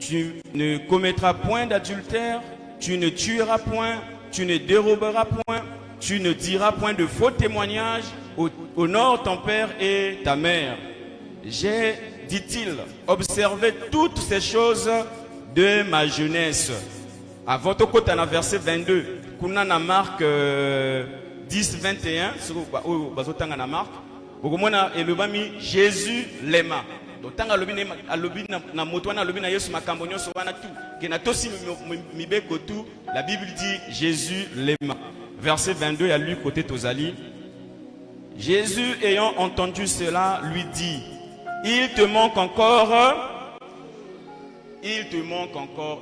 tu ne commettras point d'adultère, tu ne tueras point, tu ne déroberas point, tu ne diras point de faux témoignages, honore ton père et ta mère. J'ai, dit-il, observé toutes ces choses de ma jeunesse. À votre côté, dans verset 22, Kunana Marc 10, 21, Jésus l'aima. Donc, tant que la Bible dit Jésus l'aima. Verset 22, il y a lu côté Tozali. Jésus, ayant entendu cela, lui dit, il te manque encore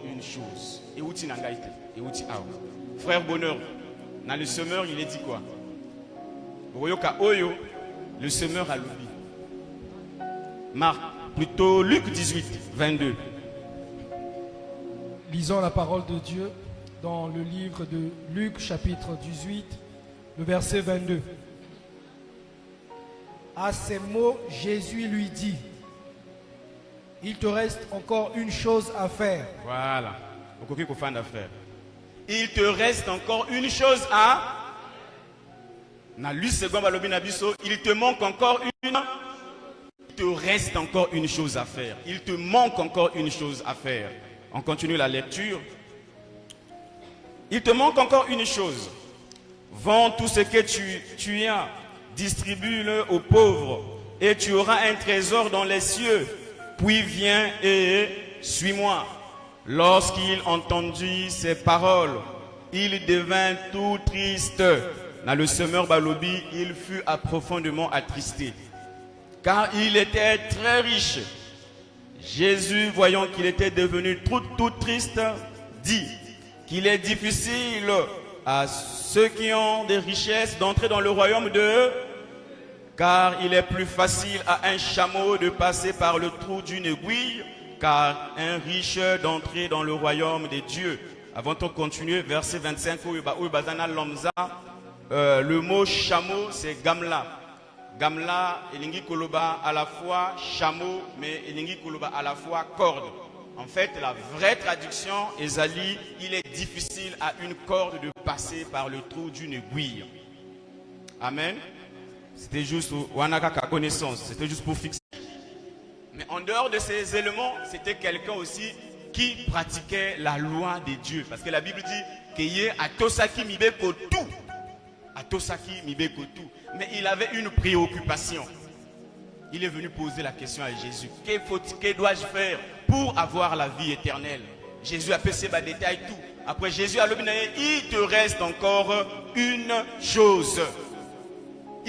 une chose. Frère Bonheur, dans le semeur, il est dit quoi? Le semeur a l'oubli. Marc, plutôt Luc 18, 22. Lisons la parole de Dieu dans le livre de Luc, chapitre 18, le verset 22. À ces mots, Jésus lui dit, il te reste encore une chose à faire. Voilà. Il te reste encore une chose à... Il te manque encore une... Il te reste encore une chose à faire. Il te manque encore une chose à faire. On continue la lecture. Il te manque encore une chose. Vends tout ce que tu as. Distribue-le aux pauvres. Et tu auras un trésor dans les cieux. Puis viens et suis-moi. Lorsqu'il entendit ces paroles, il devint tout triste. Dans le semeur Balobi, il fut profondément attristé, car il était très riche. Jésus, voyant qu'il était devenu tout triste, dit qu'il est difficile à ceux qui ont des richesses d'entrer dans le royaume de... Car il est plus facile à un chameau de passer par le trou d'une aiguille qu'à un riche d'entrer dans le royaume des dieux. Avant de continuer, verset 25, le mot chameau, c'est gamla. Gamla, elingi koloba à la fois chameau, mais elingi koloba à la fois corde. En fait, la vraie traduction, Ezali, il est difficile à une corde de passer par le trou d'une aiguille. Amen. C'était juste connaissance, c'était juste pour fixer. Mais en dehors de ces éléments, c'était quelqu'un aussi qui pratiquait la loi des dieux. Parce que la Bible dit qu'il y a Atosaki Mibeko tout. Atosaki Mibeko tout. Mais il avait une préoccupation. Il est venu poser la question à Jésus. Que dois-je faire pour avoir la vie éternelle? Jésus a passé les détails tout. Après Jésus a dit, il te reste encore une chose.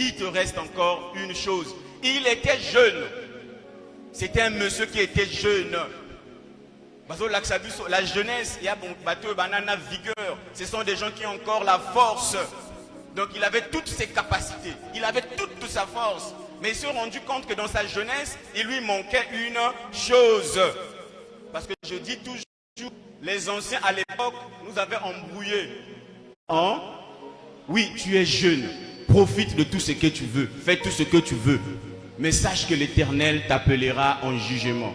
Il te reste encore une chose. Il était jeune. C'était un monsieur qui était jeune. La jeunesse, il y a banana vigueur. Ce sont des gens qui ont encore la force. Donc il avait toutes ses capacités. Il avait toute sa force. Mais il s'est rendu compte que dans sa jeunesse, il lui manquait une chose. Parce que je dis toujours, les anciens à l'époque nous avaient embrouillés. Hein? Oui, tu es jeune. Profite de tout ce que tu veux. Fais tout ce que tu veux. Mais sache que l'Éternel t'appellera en jugement.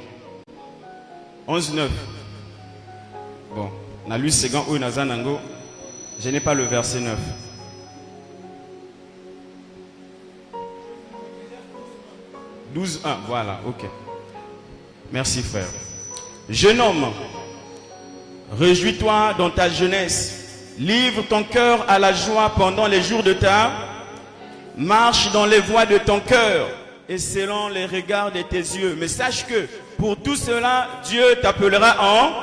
11.9. Bon, na lu second ou nazanango. Je n'ai pas le verset 9. « 12.1, voilà, ok. Merci frère. Jeune homme, réjouis-toi dans ta jeunesse. Livre ton cœur à la joie pendant les jours de ta... Marche dans les voies de ton cœur et selon les regards de tes yeux. Mais sache que pour tout cela, Dieu t'appellera en...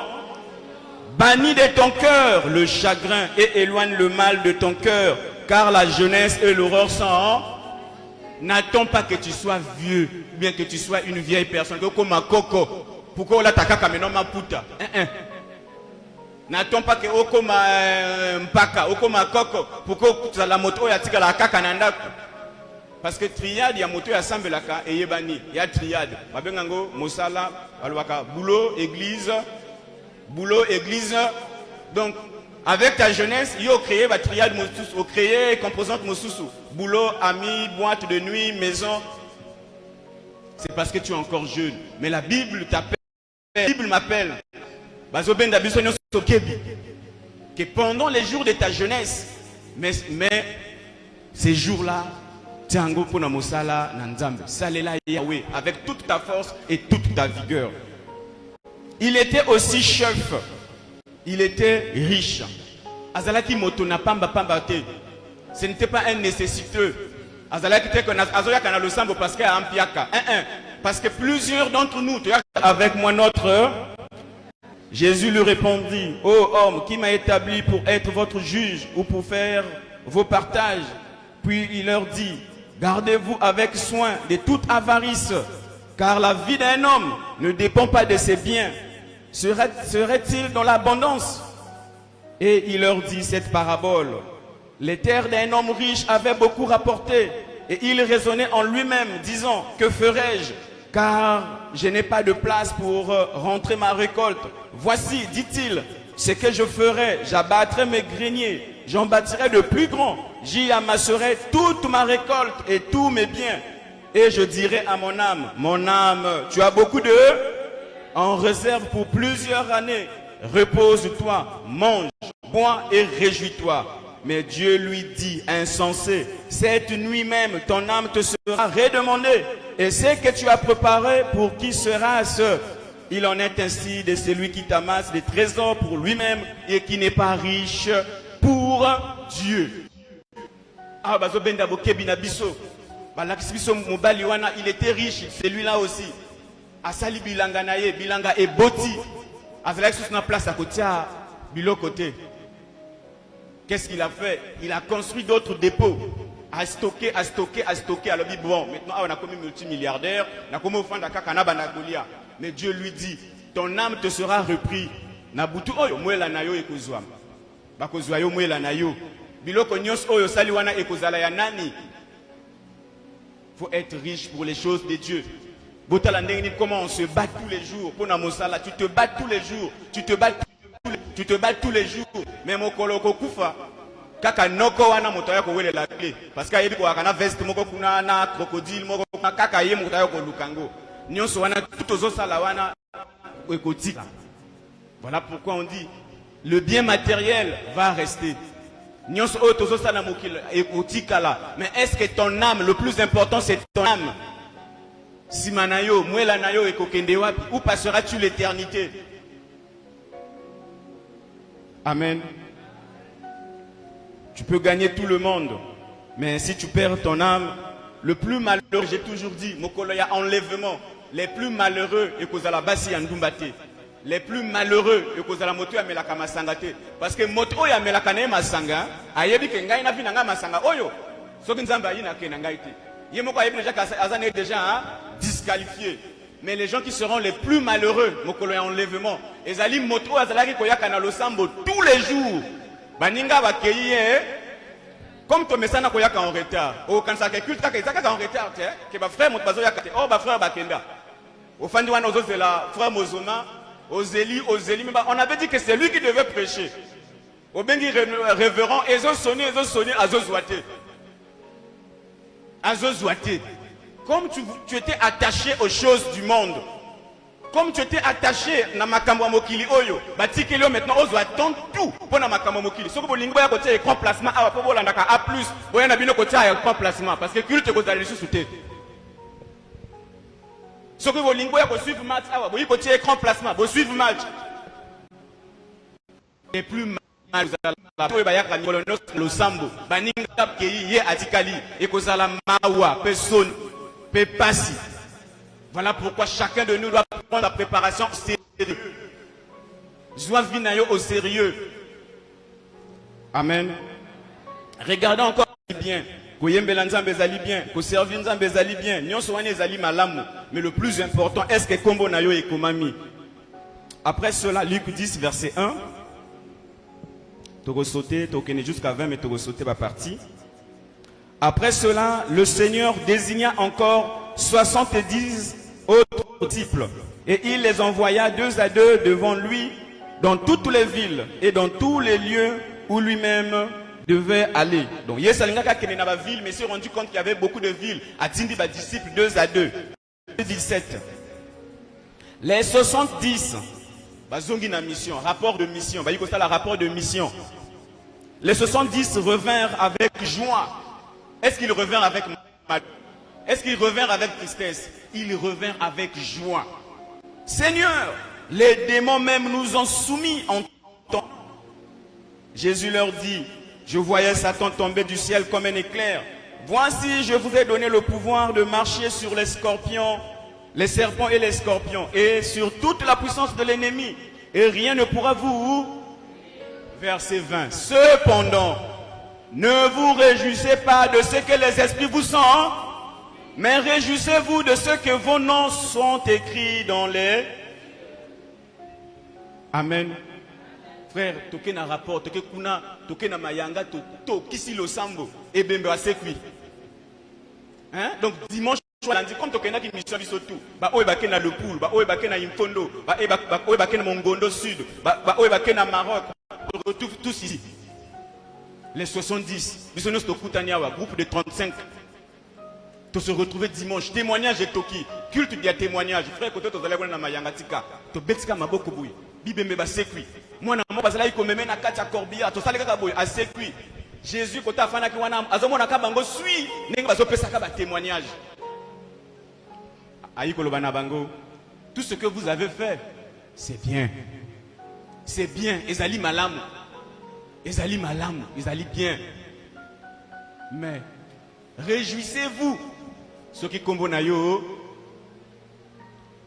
Bannis de ton cœur le chagrin et éloigne le mal de ton cœur. Car la jeunesse et l'aurore sont en... N'attends pas que tu sois vieux, bien que tu sois une vieille personne. Comme un coco. Pourquoi on l'a taka ma puta? N'attends pas que comme un mpaka, comme un coco. Pourquoi tu as la moto ya tika la kaka nanda? Parce que triade ya moto ya sambelaka et yebani. Il y a triade. Babengango mosala alwaka boulot église. Boulot église. Donc avec ta jeunesse, il y a créé la triade mosusu, créé composante mosusu. Boulot, amis, boîte de nuit, maison. C'est parce que tu es encore jeune. Mais la Bible t'appelle. La Bible m'appelle. que pendant les jours de ta jeunesse, mais ces jours-là, Tiango pona mosala na Nzambe, salela Yahweh avec toute ta force et toute ta vigueur. Il était aussi chef, il était riche. Azalaki moto na pamba pamba te. Ce n'était pas un nécessiteux. Azalaki te que azoya kana le sambo parce qu'il y a un piaka. Parce que plusieurs d'entre nous, avec moi notre Jésus lui répondit: ô homme, qui m'a établi pour être votre juge ou pour faire vos partages? Puis il leur dit: gardez-vous avec soin de toute avarice, car la vie d'un homme ne dépend pas de ses biens. Serait-il dans l'abondance? Et il leur dit cette parabole: les terres d'un homme riche avaient beaucoup rapporté, et il raisonnait en lui-même, disant: que ferai-je, car je n'ai pas de place pour rentrer ma récolte. Voici, dit-il, ce que je ferai: j'abattrai mes greniers, j'en bâtirai de plus grands, j'y amasserai toute ma récolte et tous mes biens. Et je dirai à mon âme, tu as beaucoup de en réserve pour plusieurs années. Repose-toi, mange, bois et réjouis-toi. Mais Dieu lui dit: insensé, cette nuit même ton âme te sera redemandée. Et ce que tu as préparé, pour qui sera-ce? Il en est ainsi de celui qui t'amasse des trésors pour lui-même et qui n'est pas riche pour Dieu. Ah, bazobenda bokebina biso. Balakisi biso mobali wana, il était riche, celui-là aussi. Asali bilanga na ye, bilanga e boti. Azalaki sous na place à côté à bilo côté. Qu'est-ce qu'il a fait? Il a construit d'autres dépôts. À stocker. Alors dit: bon, maintenant on a commis multimilliardaire, on a commis au fond d'Akakana Banagolia. Mais Dieu lui dit: ton âme te sera reprise. Nabutu oyo mwela na yo ekozwa. Bakozwa yo mwela na yo. Biloko nyos oyo saliwana ekozala ya nani? Faut être riche pour les choses de Dieu. Comment on se bat tous les jours. Tu te bats tous les jours. Tu te bats tous les jours. Mais mon koloko kufa. Kaka noko wana motoya ko wele la clé. Parce que yebi ko akana veste moko kuna na crocodile moko kuna kaka ye motoya ko lukango. Nyonso wana tout ozo sala wana ekotika. Voilà pourquoi on dit le bien matériel va rester. Nyonso ozo sala mokila ekotika là. Mais est-ce que ton âme, le plus important c'est ton âme? Simanayo, mwela nayo ekokende wapi? Où passeras-tu l'éternité? Amen. Tu peux gagner tout le monde, mais si tu perds ton âme, le plus malheureux, j'ai toujours dit, mokolo ya enlèvement, les plus malheureux et kozala basi ya ndumbate. Les plus malheureux et kozala moto ya melaka masangate. Parce que moto ya melaka na masanga, ayebi ke ngai na vina nga masanga oyo. Soki nzamba yina ke na ngai te. Yemoko ayebi déjà azane déjà disqualifié. Mais les gens qui seront les plus malheureux, mokolo ya enlèvement, ezali moto azalaki koyaka na losambo tous les jours. Baninga bakeye comme to mesana koyaka en retard. O kanisa ke culte kaka ezaka en retard te ke ba frère moto bazo yaka te. Oh ba frère bakenda. Au fandi wana ozo la frère Mozoma, Ozeli mais on avait dit que c'est lui qui devait prêcher. Au bengi révérend ezo sonner azo zoate. Azo zoate. Comme tu étais attaché aux choses du monde, comme tu étais attaché na makambo mokili oyo, batikeli maintenant ozo attendre tout pour na makambo mokili. Soko bolingo ya côté écran placement a po bolandaka A+, boya na bino côté écran placement parce que culte ko zali sous té. Soko bolingo ya ko suivre match a boyi côté écran placement, bo suivre match. Et plus mal oyo bayaka ngolono lo sambo, baninga keyi ye atikali e ko zala mawa personne peut passer. Voilà pourquoi chacun de nous doit prendre la préparation sérieuse. Je dois venir au sérieux. Amen. Regardons encore bien. Mais le plus important, est-ce que Kombo Nayo et Komami? Après cela, Luc 10, verset 1. Tu sauter, tu jusqu'à 20, mais tu sauter ma partie. Après cela, le Seigneur désigna encore 70 autres disciples. Et il les envoya 2 à 2 devant lui dans toutes les villes et dans tous les lieux où lui-même devait aller. Donc, il y a une ville, mais s'est rendu compte qu'il y avait beaucoup de villes. A Tindi, disciples 2 à 2. 17. Les 70 Bazongi na mission, rapport de mission. Bah, il y a rapport de mission. Les 70 revinrent avec joie. Est-ce qu'ils revinrent avec mal? Est-ce qu'ils revinrent avec tristesse? Ils revinrent avec joie. Seigneur, les démons même nous ont soumis en temps. Jésus leur dit, je voyais Satan tomber du ciel comme un éclair. Voici, je vous ai donné le pouvoir de marcher sur les scorpions, les serpents et les scorpions, et sur toute la puissance de l'ennemi. Et rien ne pourra vous... Verset 20. Cependant, ne vous réjouissez pas de ce que les esprits vous sont, mais réjouissez-vous de ce que vos noms sont écrits dans les... Amen. Frère, toke na rapport, toke kuna, toke na mayanga, to kisi lo sambo, et bembe a sekui. Hein? Donc dimanche, lundi, comme toke na ki mission biso tout, ba oye bake na le poule, ba oye bake na Imfondo, ba oye bake na Mongondo Sud, ba oye bake na Maroc. On retrouve tous ici. Les 70, groupe de 35. Tous se retrouver dimanche. Témoignage et toki. Culte de témoignage. Frère, côté tous allez voir na mayangatika. To betika maboko boui. Bibembe ba sekui. Moi na mo bazala iko meme na katia corbia. To saleka ka boui a sekui. Jésus kota fana ki wana azomo na kabango sui. Nenga bazo pesa ka ba témoignage. Aiko lo bana bango. Tout ce que vous avez fait, c'est bien. C'est bien, Ezali malam. Ezali malam, Ezali bien. Mais réjouissez-vous. Ce qui kombonayo,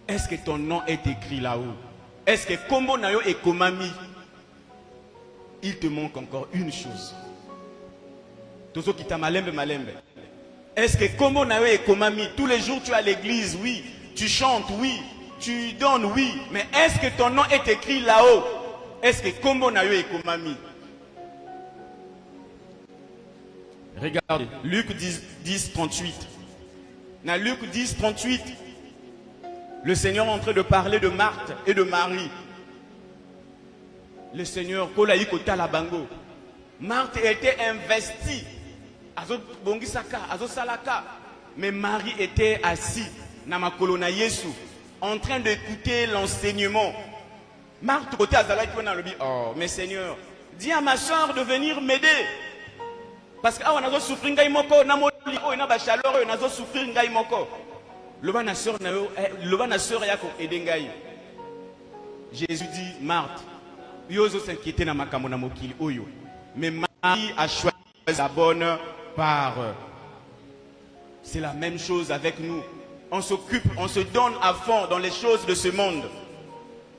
est-ce que ton nom est écrit là-haut? Est-ce que kombonayo et komami? Il te manque encore une chose. Tozo kita malembe malembe. Est-ce que kombonayo et komami, tous les jours tu es à l'église, oui. Tu chantes, oui. Tu donnes, oui. Mais est-ce que ton nom est écrit là-haut? Est-ce que Kombo Nayo et Komami? Regardez, Luc 10, 38. Dans Luc 10, 38, le Seigneur est en train de parler de Marthe et de Marie. Le Seigneur, Kolaï Kota la Bango. Marthe était investie. Azo Bongisaka, Azo Salaka. Mais Marie était assise dans ma colonna Yesu, en train d'écouter l'enseignement. Marthe côté Azala qui a dit, oh mais Seigneur, dis à ma soeur de venir m'aider. Parce que on a souffert ngai moko na moli o na ba chaleur on a souffrir ngai moko. Le bana sœur yako aider ngai. Jésus dit, Marthe, yozo s'inquiéter na makambo na mokili oyo. Mais Marie a choisi la bonne part. C'est la même chose avec nous. On s'occupe, on se donne à fond dans les choses de ce monde.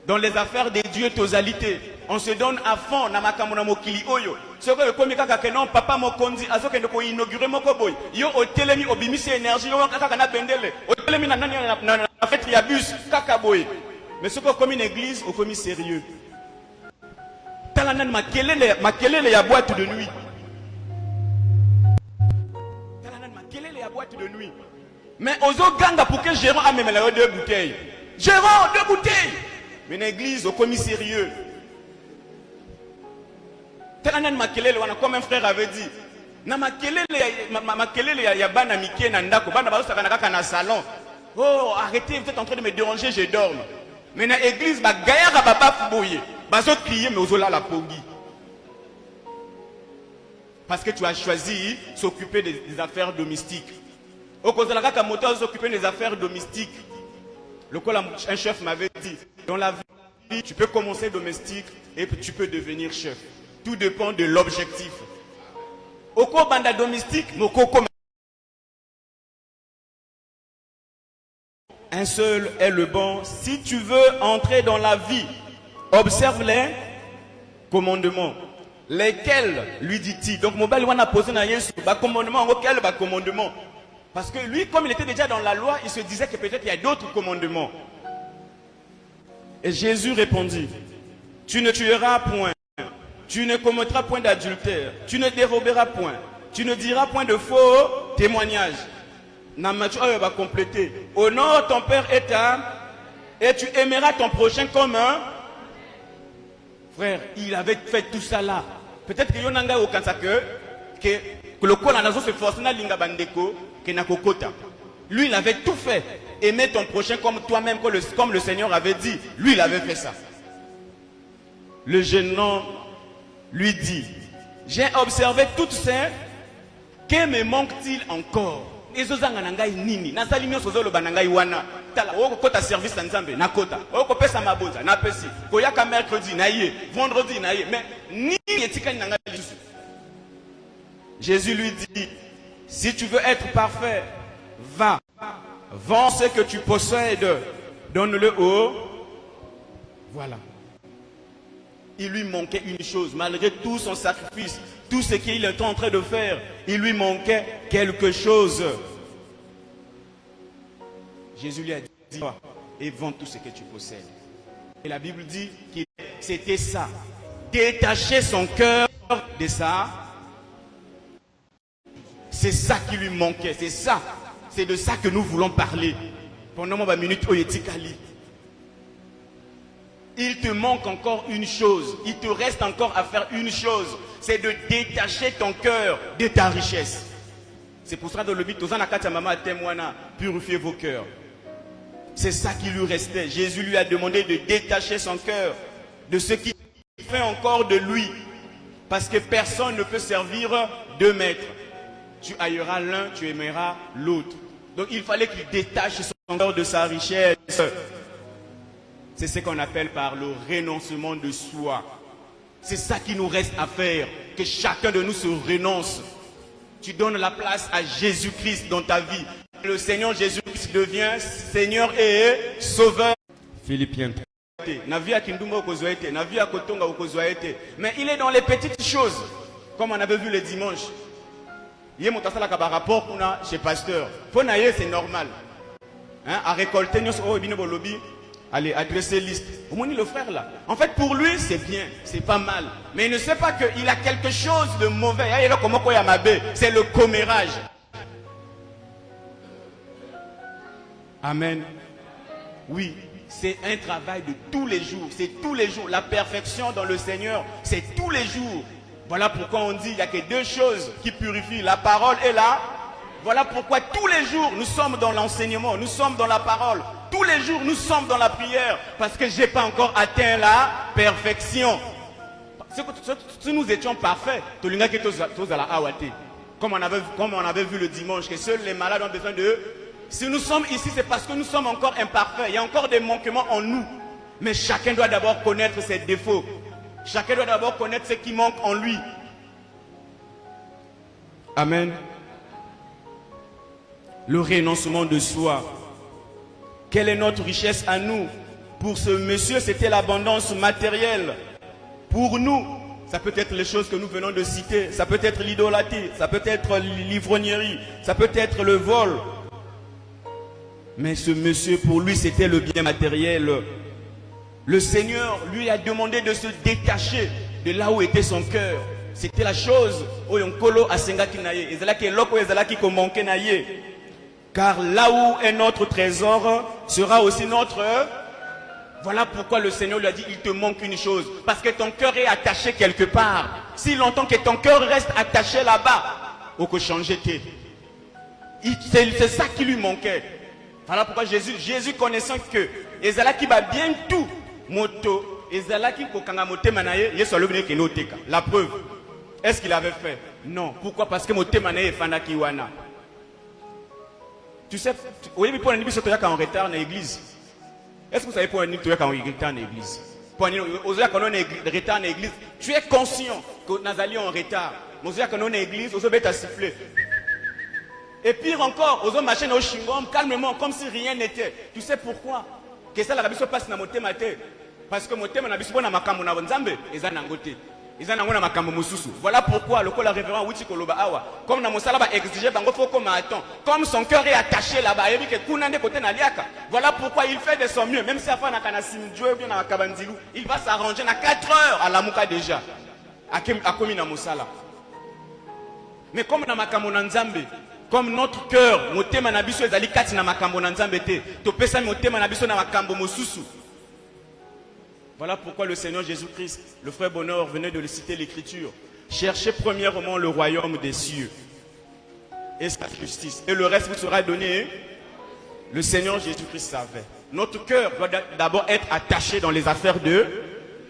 Dans les affaires des dieux tosalité, on se donne à fond na makambo na mokili oyo. Ce que comme kaka que non papa mokonzi azoke ndeko inaugurer moko boy. Yo otelemi obimisi énergie yo kaka na bendele. Otelemi na nani na fête ya bus kaka boy. Mais ce que comme une église au commis sérieux. Talanan makelele ya boîte de nuit. Talanan makelele ya boîte de nuit. Mais ozo ganga pour que Gérard amène la 2 bouteilles. Gérard 2 bouteilles. Mais l'église au commis sérieux. Talanan makelele wana comme un frère avait dit. Na makelele ya bana mikie na ndako bana ba osaka na kaka na salon. Oh arrêtez, vous êtes en train de me déranger, je dors. Mais na église ba gayaka baba fuboye. Bazo crier mais ozola la pongi. Parce que tu as choisi s'occuper des affaires domestiques. Au cause de la kaka moto s'occuper des affaires domestiques. Un chef m'avait dit, dans la vie, tu peux commencer domestique et tu peux devenir chef. Tout dépend de l'objectif. Au cours banda domestique, un seul est le bon. Si tu veux entrer dans la vie, observe les commandements. Lesquels, lui dit-il. Donc, mon bel a posé dans Yesu, commandement, auquel commandement. Parce que lui, comme il était déjà dans la loi, il se disait que peut-être il y a d'autres commandements. Et Jésus répondit, tu ne tueras point, tu ne commettras point d'adultère, tu ne déroberas point, tu ne diras point de faux témoignages. Namatu va compléter. Honore ton père et tu aimeras ton prochain comme un frère. Il avait fait tout ça là. Peut-être que Yonanga au Kansa que le col en se force na linga bandeko que na kokota. Lui il avait tout fait. Aimer ton prochain comme toi-même comme le Seigneur avait dit. Lui il avait fait ça. Le jeune homme lui dit, j'ai observé toutes ces, que me manque-t-il encore? Ezozanga nangai nini? Nasali nyonso zoloba nangai wana. Tala, oko kota service na Nzambe, na kota. Oko pesa maboza, na pesi. Koyaka mercredi, na ye. Vendredi, na ye. Mais nini etikani nangai lisusu? Jésus lui dit, si tu veux être parfait, va, vends ce que tu possèdes, donne-le au. Voilà. Il lui manquait une chose, malgré tout son sacrifice, tout ce qu'il était en train de faire, il lui manquait quelque chose. Jésus lui a dit, va et vends tout ce que tu possèdes. Et la Bible dit que c'était ça, détacher son cœur de ça. C'est ça qui lui manquait, c'est ça. C'est de ça que nous voulons parler. Pendant ma minute, Oyetikali. Il te manque encore une chose. Il te reste encore à faire une chose. C'est de détacher ton cœur de ta richesse. C'est pour ça que dans le but, purifiez vos cœurs. C'est ça qui lui restait. Jésus lui a demandé de détacher son cœur de ce qui fait encore de lui. Parce que personne ne peut servir deux maîtres. Tu haïras l'un, tu aimeras l'autre. Donc il fallait qu'il détache son cœur de sa richesse. C'est ce qu'on appelle par le renoncement de soi. C'est ça qui nous reste à faire. Que chacun de nous se renonce. Tu donnes la place à Jésus-Christ dans ta vie. Le Seigneur Jésus-Christ devient Seigneur et Sauveur. Philippiens 3. Mais il est dans les petites choses. Comme on avait vu le dimanche. Il y a un rapport qu'on a chez pasteur. C'est normal. Hein, à récolter, allez, adresser liste. Vous voyez le frère là. En fait, pour lui, c'est bien, c'est pas mal. Mais il ne sait pas qu'il a quelque chose de mauvais. C'est le commérage. Amen. Oui, c'est un travail de tous les jours. C'est tous les jours. La perfection dans le Seigneur, c'est tous les jours. Voilà pourquoi on dit qu'il n'y a que deux choses qui purifient, la parole et la. Voilà pourquoi tous les jours nous sommes dans l'enseignement, nous sommes dans la parole. Tous les jours nous sommes dans la prière parce que je n'ai pas encore atteint la perfection. Si nous étions parfaits, comme on avait vu le dimanche, que seuls les malades ont besoin de. Si nous sommes ici, c'est parce que nous sommes encore imparfaits. Il y a encore des manquements en nous. Mais chacun doit d'abord connaître ses défauts. Chacun doit d'abord connaître ce qui manque en lui. Amen. Le renoncement de soi. Quelle est notre richesse à nous? Pour ce monsieur, c'était l'abondance matérielle. Pour nous, ça peut être les choses que nous venons de citer. Ça peut être l'idolâtrie, ça peut être l'ivrognerie, ça peut être le vol. Mais ce monsieur, pour lui, c'était le bien matériel. Le Seigneur lui a demandé de se détacher de là où était son cœur. C'était la chose. Car là où est notre trésor sera aussi notre. Voilà pourquoi le Seigneur lui a dit, il te manque une chose. Parce que ton cœur est attaché quelque part. Si longtemps que ton cœur reste attaché là-bas, on peut changer. C'est ça qui lui manquait. Voilà pourquoi Jésus connaissant que Ezalaki va bien tout. Moto, Ezalaki kokanga motema na ye, yeso alobine ke no teka. La preuve. Est-ce qu'il avait fait? Non. Pourquoi? Parce que motema na ye fandaki wana. Tu sais, oui, mais pour un église, en retard dans l'église. Est-ce que vous savez pour un église, en retard dans l'église? Pour un église, retard dans l'église, tu es conscient que nous allions en retard. Nous allons en église, nous allons siffler. Et pire encore, nous allons marcher au chingom calmement, comme si rien n'était. Tu sais pourquoi? Que ça, la rabbi se passe dans mon thème. Parce que mon thème, na biso na makambo na nzambe, eza nangote. Eza nango na makambo mususu. Voilà pourquoi le col révérend Witi Koloba Awa, comme na mosala ba exiger bango faut comme attend. Comme son cœur est attaché là-bas, et que kunande côté na liaka. Voilà pourquoi il fait de son mieux, même si afin na kana simdio bien na kabandilu, il va s'arranger na 4 heures à la muka déjà. Akomi na mosala. Mais comme na makambo na nzambe, comme notre cœur, motema na biso ezali kati na makambo na nzambe te, to pesa motema na biso na makambo mosusu. Voilà pourquoi le Seigneur Jésus-Christ, le frère Bonheur venait de le citer l'écriture. Cherchez premièrement le royaume des cieux et sa justice. Et le reste vous sera donné. Le Seigneur Jésus-Christ savait. Notre cœur doit d'abord être attaché dans les affaires de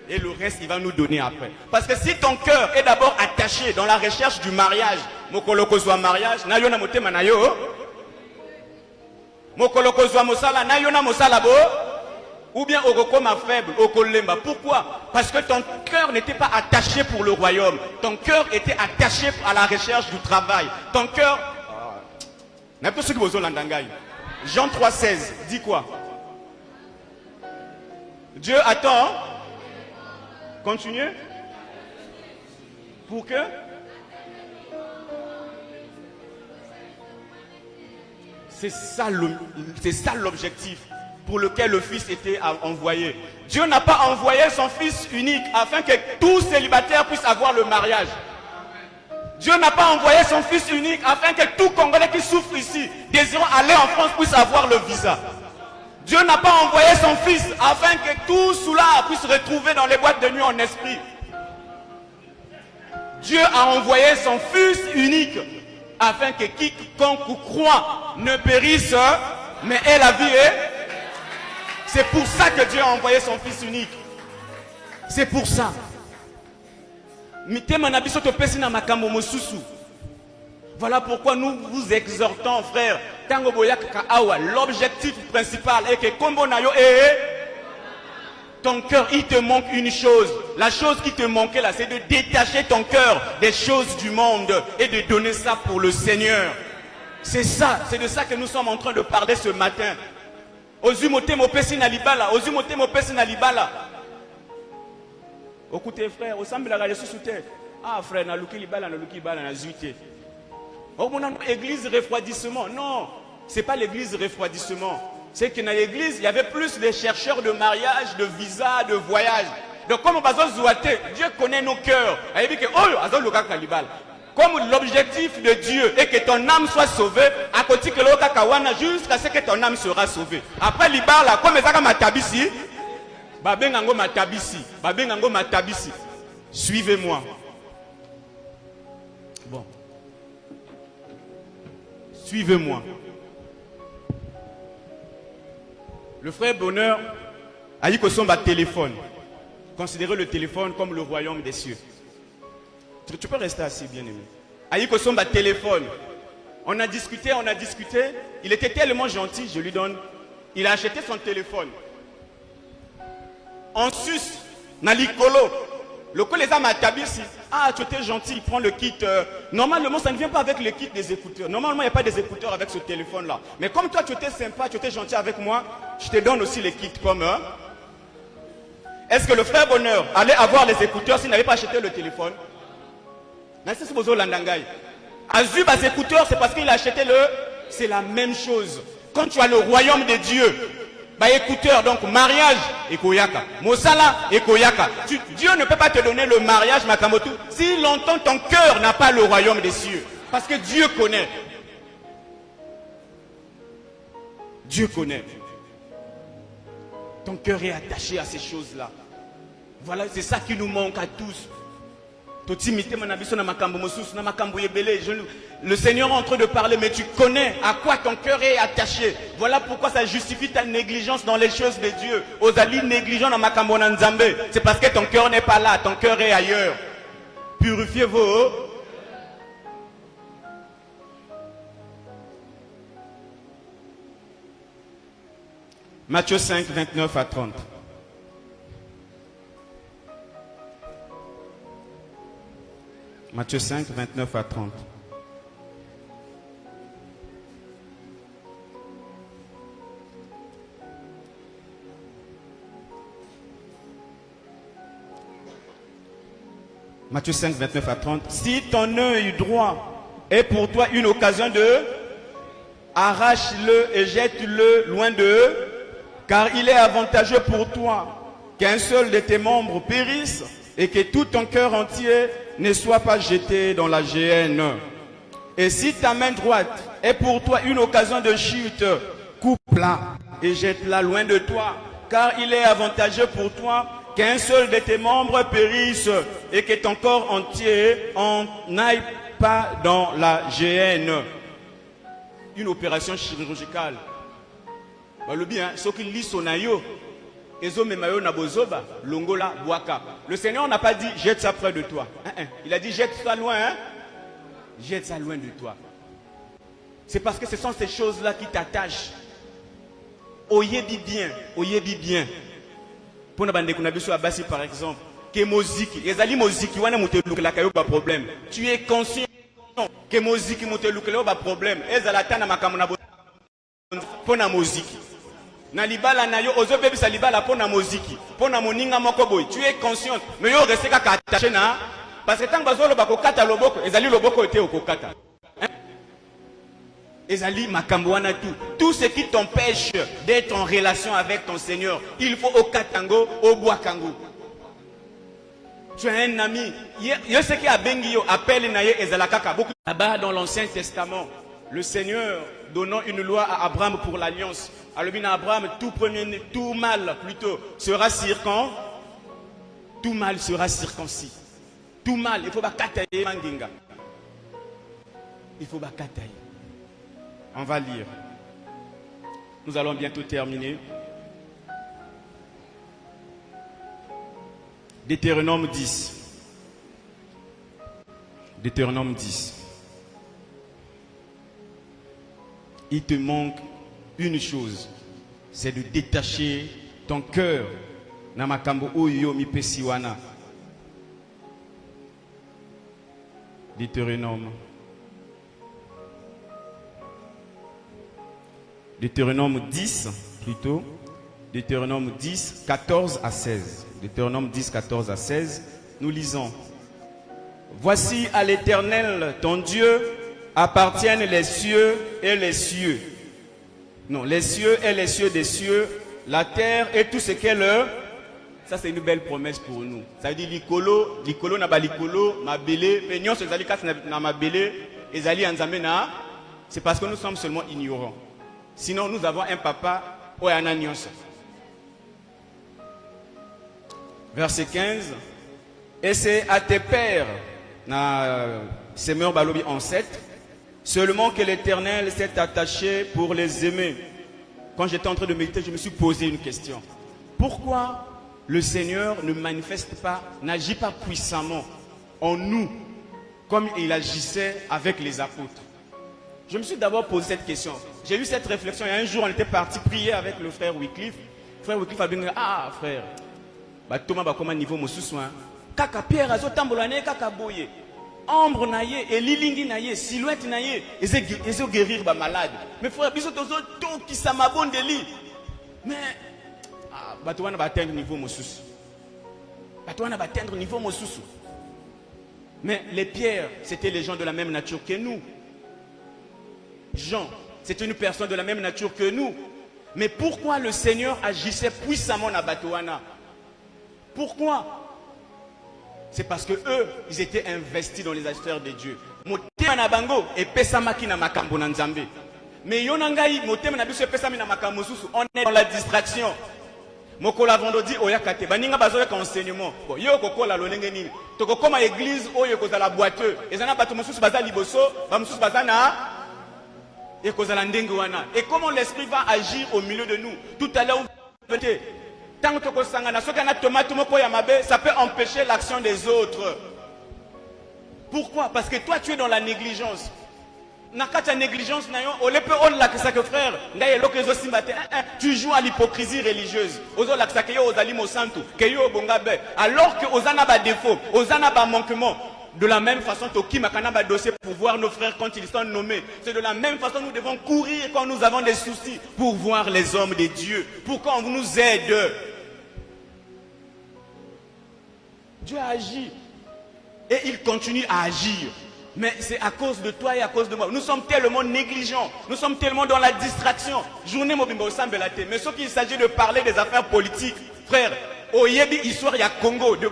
et le reste, il va nous donner après. Parce que si ton cœur est d'abord attaché dans la recherche du mariage, mokoloko soit mariage, na yona motema na yo, mokoloko soit mosala, na yona mosala bo, ou bien okokoma faible, okolemba. Pourquoi? Parce que ton cœur n'était pas attaché pour le royaume. Ton cœur était attaché à la recherche du travail. Ton cœur... Jean 3,16 dit quoi? Dieu attend. Continuez. Pour que? C'est ça l'objectif pour lequel le Fils était envoyé. Dieu n'a pas envoyé son Fils unique afin que tous célibataires puissent avoir le mariage. Dieu n'a pas envoyé son Fils unique afin que tout Congolais qui souffre ici, désirant aller en France, puisse avoir le visa. Dieu n'a pas envoyé son Fils afin que tout cela puisse se retrouver dans les boîtes de nuit en esprit. Dieu a envoyé son Fils unique afin que quiconque croit ne périsse, mais ait la vie. C'est pour ça que Dieu a envoyé son Fils unique. C'est pour ça. Voilà pourquoi nous vous exhortons, frères. L'objectif principal est que ton cœur, il te manque une chose. La chose qui te manquait là, c'est de détacher ton cœur des choses du monde et de donner ça pour le Seigneur. C'est ça, c'est de ça que nous sommes en train de parler ce matin. Écoutez frère, au semble la ressuscité. Ah frère, na luki libala na zuité. Oh mon église refroidissement. Non, c'est pas l'église refroidissement. C'est que dans l'église, il y avait plus de chercheurs de mariage, de visa, de voyage. Donc comme on va zouater, Dieu connaît nos cœurs. Il dit que oh, azol luka libala. Comme l'objectif de Dieu est que ton âme soit sauvée, à côté que l'oka kawana jusqu'à ce que ton âme sera sauvée. Après libala, comme ezaka matabisi, babengango matabisi. Suivez-moi. Bon. Suivez-moi. Le frère Bonheur a dit que son téléphone. Considérez le téléphone comme le royaume des cieux. Tu peux rester assis, bien-aimé. A dit que son téléphone. On a discuté. Il était tellement gentil, je lui donne. Il a acheté son téléphone. En sus, Nalikolo. Le coup les âmes à Tabissi. Ah, tu étais gentil, prends le kit. Normalement, ça ne vient pas avec le kit des écouteurs. Normalement, il n'y a pas des écouteurs avec ce téléphone-là. Mais comme toi, tu étais sympa, tu étais gentil avec moi, je te donne aussi les kits comme eux. Est-ce que le frère Bonheur allait avoir les écouteurs s'il n'avait pas acheté le téléphone? Azub à écouteurs, c'est parce qu'il a acheté le... C'est la même chose. Quand tu as le royaume de Dieu, bah écouteur, donc mariage, ekoyaka. Mosala, ekoyaka. Dieu ne peut pas te donner le mariage, Makamotu, si longtemps ton cœur n'a pas le royaume des cieux. Parce que Dieu connaît. Dieu connaît. Ton cœur est attaché à ces choses-là. Voilà, c'est ça qui nous manque à tous. Le Seigneur est en train de parler, mais tu connais à quoi ton cœur est attaché. Voilà pourquoi ça justifie ta négligence dans les choses de Dieu. Osali négligent dans Makambona Nzambe. C'est parce que ton cœur n'est pas là, ton cœur est ailleurs. Purifiez-vous. Matthieu 5, 29 à 30. Matthieu 5, 29 à 30. Matthieu 5, 29 à 30. Si ton œil droit est pour toi une occasion de... Arrache-le et jette-le loin d'eux, car il est avantageux pour toi qu'un seul de tes membres périsse et que tout ton cœur entier ne soit pas jeté dans la géhenne. Et si ta main droite est pour toi une occasion de chute, coupe-la et jette-la loin de toi, car il est avantageux pour toi qu'un seul de tes membres périsse et que ton corps entier n'aille pas dans la géhenne. Une opération chirurgicale. Le bien, ce qui lit son aïe, ezomemayo na bozoba, longola, boaka. Le Seigneur n'a pas dit jette ça près de toi. Il a dit jette ça loin, hein? Jette ça loin de toi. C'est parce que ce sont ces choses-là qui t'attachent. Oyebi bien, oyebi bien. Pour nous abasi par exemple, que moziki, ezali moziki wana muteluke la kayo ba problème. Tu es conscient que moziki muteluke la ba problème. Ezala tana makambo na pona moziki. Na libala na yo ozo bebisa libala pona moziki. Pona moninga moko boy. Tu es conscient, mais yo reste ka attaché na parce que tant bazolo ba kokata loboko, ezali loboko ete okokata. Ezali makambo wana tout ce qui t'empêche d'être en relation avec ton Seigneur, il faut au katango, au boakango. Tu as un ami, yo ce qui a bengi yo appelle naye ezalakaka beaucoup là-bas dans l'Ancien Testament. Le Seigneur donnant une loi à Abraham pour l'alliance. Alors bien Abraham, tout mal plutôt sera circoncis. Tout mal sera circoncis. Tout mal, il faut bakataye manginga. Il faut bakataye. On va lire. Nous allons bientôt terminer. Deutéronome 10. Deutéronome 10. Il te manque une chose, c'est de détacher ton cœur. Namakambo oyo mi pesiwana. Deutéronome. Deutéronome 10, plutôt. Deutéronome 10, 14 à 16. Deutéronome 10, 14 à 16. Nous lisons. Voici à l'Éternel, ton Dieu, appartiennent les cieux et les cieux. Non, les cieux et les cieux des cieux, la terre et tout ce qu'elle est. Ça, c'est une belle promesse pour nous. Ça veut dire likolo, likolo na ba likolo, ma belé, peignon se zali kas na ma belé, et zali anzamena. C'est parce que nous sommes seulement ignorants. Sinon, nous avons un papa ou un agnos. Verset 15. Et c'est à tes pères, Semeur Balobi en 7, seulement que l'Éternel s'est attaché pour les aimer. Quand j'étais en train de méditer, je me suis posé une question. Pourquoi le Seigneur ne manifeste pas, n'agit pas puissamment en nous, comme il agissait avec les apôtres? Je me suis d'abord posé cette question. J'ai eu cette réflexion. Il y a un jour, on était parti prier avec le frère Wycliffe. Frère Wycliffe a dit, ah frère, Thomas va comme un niveau moussoussoin. Kaka Pierre azo tambolane kaka boye. Ombre naye, et lilingi naye, silhouette naye, et zo guérir ba malade. Mais frère, biso tozo to qui sa mabonde li. Mais Batouana va atteindre niveau moussousou. Batouana va atteindre niveau moussousou. Mais les pierres, c'était les gens de la même nature que nous. Jean, c'est une personne de la même nature que nous. Mais pourquoi le Seigneur agissait puissamment dans Batouana? Pourquoi? C'est parce que eux, ils étaient investis dans les affaires de Dieu. Mais on est dans la distraction. Mokola vendredi oyakate baninga bazoya ka enseignement bon yo kokola lolenge nini tokokoma église oyo kozala boiteux ezana bato mosusu baza liboso ba mosusu baza na et kozala ndenge wana. Et comment l'esprit va agir au milieu de nous? Tout à l'heure tant que kosangana soki na tomate moko ya mabe, ça peut empêcher l'action des autres. Pourquoi? Parce que toi tu es dans la négligence. Nakata négligence na yo olepe on la que frère ngaye lokezo simbate tu joues à l'hypocrisie religieuse ozo la que yo ozali mo santu que yo bongabe alors que ozana ba défaut ozana ba manquement. De la même façon toki makana ba dossier pour voir nos frères quand ils sont nommés. C'est de la même façon nous devons courir quand nous avons des soucis pour voir les hommes de Dieu, pour qu'on nous aide. Dieu agit et il continue à agir. Mais c'est à cause de toi et à cause de moi. Nous sommes tellement négligents. Nous sommes tellement dans la distraction. Journée mobimba au Sambelate. Mais sauf qu'il s'agit de parler des affaires politiques. Frère, au Yebi, histoire, il y a Congo. De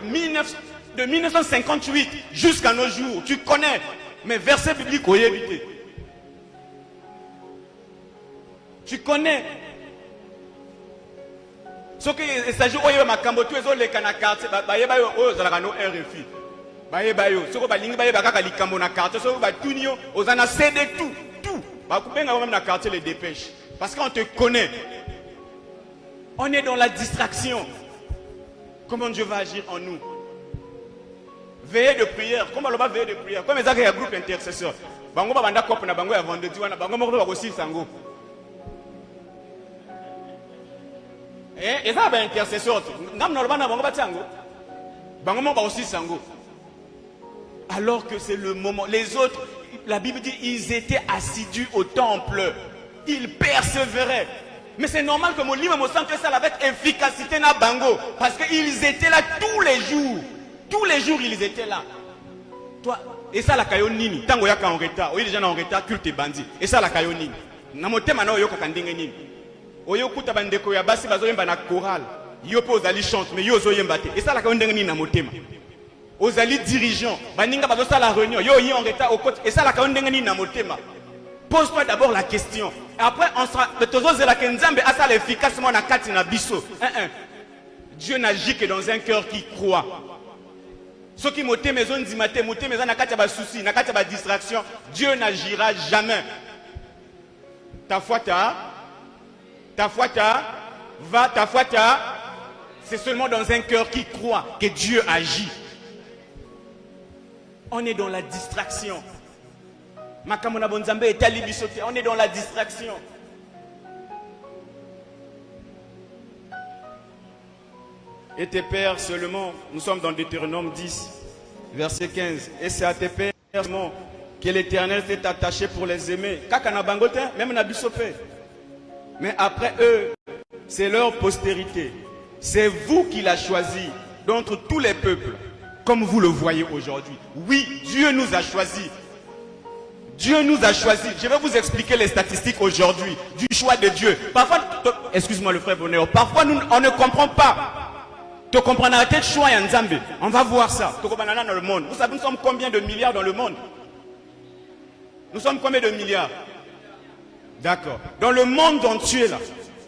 1958 jusqu'à nos jours. Tu connais. Mais verset biblique au Yebi. Tu connais. Sauf qu'il s'agit de Makambo. Tu es au Lekanakarte. Bayeba yo zalagano RFI. Bayebayo, soko balingi bayeba kaka likambo na quartier, soko batunio, ozana cédé tout. Bakubenga même na quartier les dépêches parce qu'on te connaît. On est dans la distraction. Comment Dieu va agir en nous? Veillée de prière. Comment on va veiller de prière? Comme il y a un groupe intercesseur. Bango ba banda kop na bango ya vendredi wana bango moko ba kosi sango. Et ça ba intercesseur. Ngam na bana bango ba tiango. Bango moko ba kosi sango. Alors que c'est le moment. Les autres, la Bible dit, ils étaient assidus au temple. Ils persévéraient. Mais c'est normal que mon livre me sente ça avec efficacité na bango. Parce qu'ils étaient là tous les jours. Tous les jours, ils étaient là. Toi, et ça la kayo nini. Tango yaka en retard. Oui, les gens en retard, culte et bandit. Et ça la kayo nini. Namote mana oyo kakandenge nini. Oyo kuta bandeko ya basi bazo yemba na chorale. Yo po ozali chante, mais yo ozo yemba te. Et ça la kayo ndenge nini namotema. Ozali dirigeant. Baninga bazo sa la réunion. Yo yi en retard au côté. Et ça la kayo ndenge nini namotema. Pose-toi d'abord la question. Et après, on sera. Dieu n'agit que dans un cœur qui croit. Ceux qui m'ont maison d'imate, m'ont maison n'a souci, n'a pas distraction. Dieu n'agira jamais. Ta foi c'est seulement dans un cœur qui croit que Dieu agit. On est dans la distraction. On est dans la distraction. Et tes pères seulement, nous sommes dans Deutéronome 10, verset 15. Et c'est à tes pères seulement que l'Éternel s'est attaché pour les aimer. Même mais après eux, c'est leur postérité. C'est vous qui l'avez choisi d'entre tous les peuples, comme vous le voyez aujourd'hui. Oui, Dieu nous a choisis. Dieu nous a choisis. Je vais vous expliquer les statistiques aujourd'hui du choix de Dieu. Parfois, excuse-moi le frère Bonheur, parfois on ne comprend pas. Tu comprends la tête choix en Zambie. On va voir ça. Tu comprends dans le monde. Vous savez, nous sommes combien de milliards dans le monde? Nous sommes combien de milliards? D'accord. Dans le monde entier là.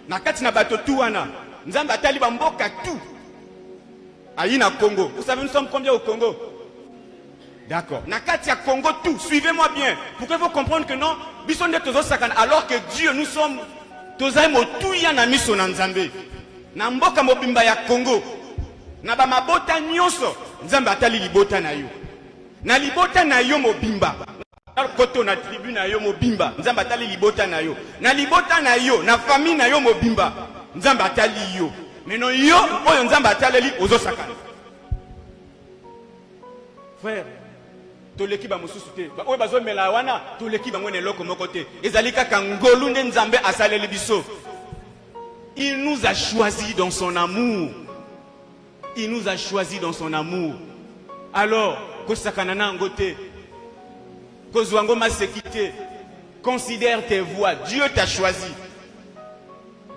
Nakati na bato tout wana. Nzambe atali ba mboka tout. Aïe na Congo. Vous savez, nous sommes combien au Congo? D'accord. Nakati ya Congo tout. Suivez-moi bien. Pour que vous compreniez que non, alors que Dieu, nous sommes tozaimo tout yana miso na Nzambe. Na mboka mobimba ya Congo. Na ba mabota nyonso. Nzambe atali libota na yo. Na libota na yo mobimba. Koto na tribu na yo mobimba. Nzambe atali libota na yo. Na libota na yo, na famille na yo mobimba. Nzambe atali yo. Mais non yo, oyo Nzambe atali li ozo sakana. Frère, toleki ba mususu te. Ba oyo bazo mela wana, toleki bango ne loko moko te. Ezali kaka ngolu nde Nzambe asaleli biso. Il nous a choisis dans son amour. Il nous a choisis dans son amour. Alors, kosakanana ngote. Kozwango masekite. Considère tes voies. Dieu t'a choisi.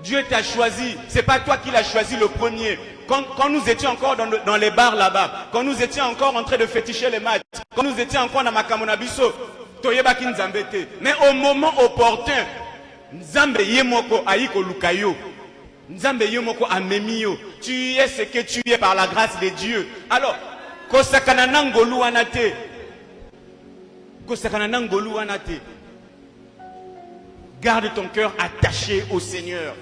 Dieu t'a choisi. C'est pas toi qui l'as choisi le premier. Quand nous étions encore dans les bars là-bas, quand nous étions encore en train de féticher les matchs, quand nous étions encore dans Makamona Biso, toyebaki Nzambe te. Mais au moment opportun, Nzambe yemoko aiko lukayo. Nzambe yemoko amemiyo. Tu es ce que tu es par la grâce de Dieu. Alors, kosakana nangolu anate. Kosakana nangolu anate. Garde ton cœur attaché au Seigneur.